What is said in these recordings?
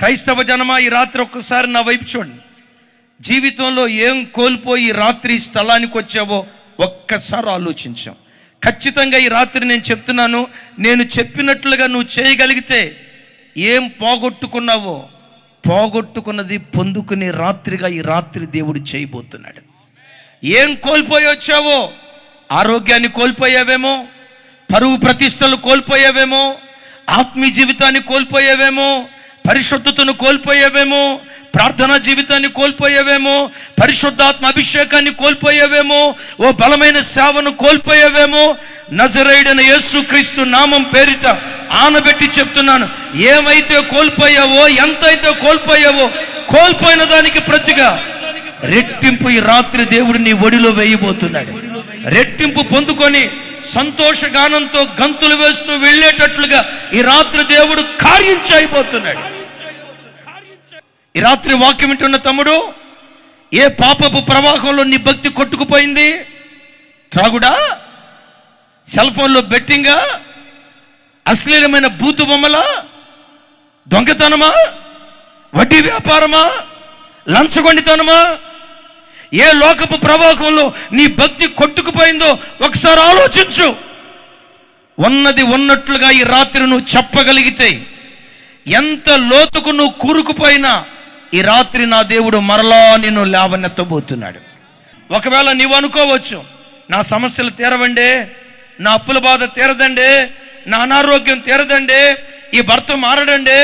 క్రైస్తవ జనమా, ఈ రాత్రి ఒక్కసారి నా వైపు చూడండి. జీవితంలో ఏం కోల్పోయి రాత్రి స్థలానికి వచ్చావో ఒక్కసారి ఆలోచించాం. ఖచ్చితంగా ఈ రాత్రి నేను చెప్తున్నాను, నేను చెప్పినట్లుగా నువ్వు చేయగలిగితే ఏం పోగొట్టుకున్నావో పోగొట్టుకున్నది పొందుకునే రాత్రిగా ఈ రాత్రి దేవుడు చేయబోతున్నాడు. ఏం కోల్పోయి వచ్చావో, ఆరోగ్యాన్ని కోల్పోయావేమో, పరువు ప్రతిష్టలు కోల్పోయావేమో, ఆత్మీయ జీవితాన్ని కోల్పోయావేమో, పరిశుద్ధతను కోల్పోయావేమో, ప్రార్థనా జీవితాన్ని కోల్పోయావేమో, పరిశుద్ధాత్మ అభిషేకాన్ని కోల్పోయావేమో, ఓ బలమైన సేవను కోల్పోయావేమో. నజరేయుడైన యేసుక్రీస్తు నామం పేరిట ఆనబెట్టి చెప్తున్నాను, ఏమైతే కోల్పోయావో, ఎంతైతే కోల్పోయావో, కోల్పోయిన దానికి ప్రతిగా రెట్టింపు ఈ రాత్రి దేవుడు నీ ఒడిలో వేయబోతున్నాడు. రెట్టింపు పొందుకొని సంతోషగానంతో గంతులు వేస్తూ వెళ్ళేటట్లుగా ఈ రాత్రి దేవుడు కార్యం చేయబోతున్నాడు. ఈ రాత్రి వాక్యం వింటున్న తమ్ముడు, ఏ పాపపు ప్రవాహంలో నీ భక్తి కొట్టుకుపోయింది? త్రాగుడా, సెల్ ఫోన్లో బెట్టింగా, అశ్లీలమైన బూతు బొమ్మలా, దొంగతనమా, వడ్డీ వ్యాపారమా, లంచగొండితనమా? ఏ లోకపు ప్రవాహంలో నీ భక్తి కొట్టుకుపోయిందో ఒకసారి ఆలోచించు. ఉన్నది ఉన్నట్లుగా ఈ రాత్రి నువ్వు చెప్పగలిగితే, ఎంత లోతుకు నువ్వు కూరుకుపోయినా ఈ రాత్రి నా దేవుడు మరలా నిన్ను లేవనెత్తబోతున్నాడు. ఒకవేళ నీవు అనుకోవచ్చు, నా సమస్యలు తీరవండి, నా అప్పుల బాధ తీరదండి, నా అనారోగ్యం తీరదండి, ఈ భర్త మారడండి,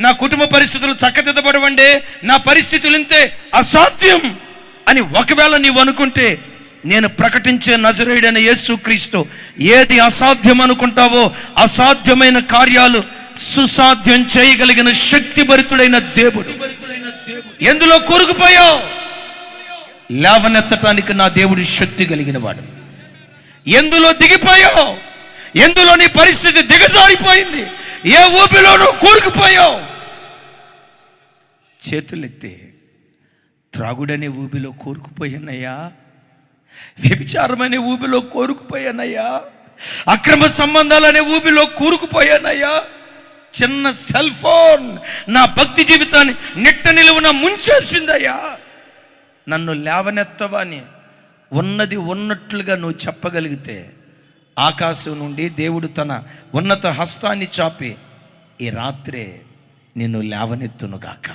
నా కుటుంబ పరిస్థితులు చక్కదిద్దబడవండి, నా పరిస్థితులు ఇంతే, అసాధ్యం అని ఒకవేళ నీవు అనుకుంటే, నేను ప్రకటించే నజరేయుడైన యేసుక్రీస్తు ఏది అసాధ్యం అనుకుంటావో అసాధ్యమైన కార్యాలు సుసాధ్యం చేయగలిగిన శక్తిభరితుడైన దేవుడు. ఎందులో కూరుకుపోయావు? లేవనెత్తటానికి నా దేవుడి శక్తి కలిగిన వాడు. ఎందులో దిగిపోయావు? ఎందులో నీ పరిస్థితి దిగజారిపోయింది? ఏ ఊపిలోనూ కూరుకుపోయావు? చేతులెత్తి, త్రాగుడనే ఊబిలో కోరుకుపోయానయ్యా, వ్యభిచారమనే ఊబిలో కోరుకుపోయానయ్యా, అక్రమ సంబంధాలనే ఊబిలో కూరుకుపోయానయ్యా, చిన్న సెల్ ఫోన్ నా భక్తి జీవితాన్ని నిట్ట నిలువున ముంచేసిందయ్యా, నన్ను లేవనెత్తవని ఉన్నది ఉన్నట్లుగా నువ్వు చెప్పగలిగితే, ఆకాశం నుండి దేవుడు తన ఉన్నత హస్తాన్ని చాపి ఈ రాత్రే నిన్ను లేవనెత్తునుగాక.